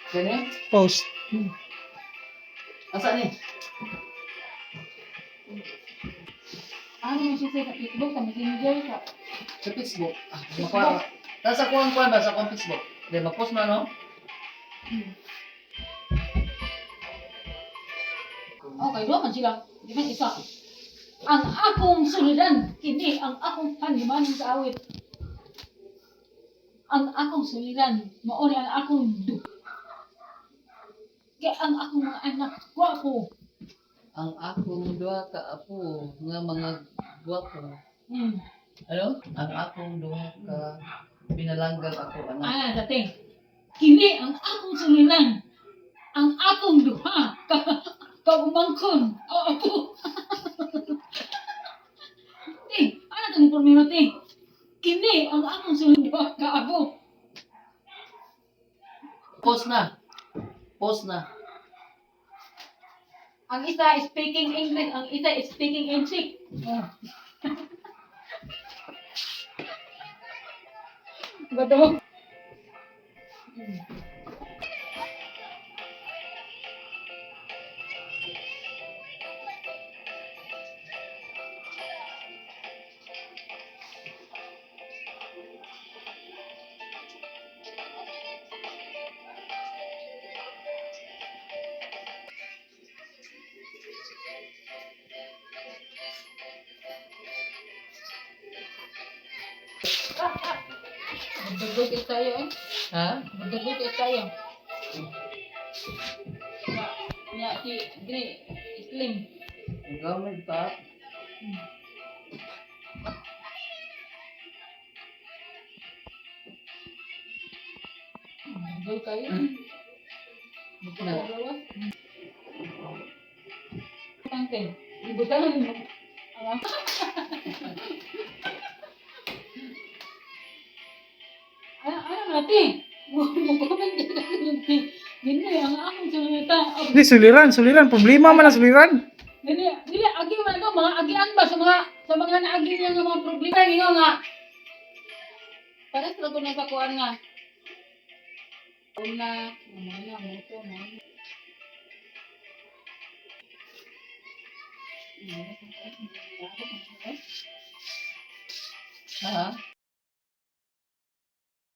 Gani? Post. Asa ni? Ano mo siya sa Facebook, sa Messenger, sa... Sa Facebook. Makuha. Nasa kuhan ba? Sa kuhan Facebook. Di, mag-post na, no? Okay, doon man sila. Di ba isa? Ang akong suliran, kini ang akong hanimanon sa awit. Ang akong suliran, mauni ang akong kaya ang akong mga anak, gwapo. Ang akong duha ka apo nga mga gwapo. Ano? Ang akong duha ka pinalanggang ako anak. Dati. Kini ang akong suliran. Ang akong duha kaumangkon. Apo. Ano itong formula, te? Kini ang akong suliran kaapo. Post na. Post na. Ang isa is speaking English, ang isa is speaking English. Bato. Magdagdag tayo eh. Ha? Magdagdag tayo. Ya, si Gre, Slim. Ang gamit pa. Magdagdag tayo. Buti na. Tangke. Ibutan mo. Alam. Ano natin? Mag-comment din natin. Gini, ang akong salita. Hindi, suliran. Problema man ang suliran. Dili, agi man ito, mga agian ba sa mga naagi niya ng mga problema niyo nga. Pares lang ko na sa kuan nga. Una, moto, Ha?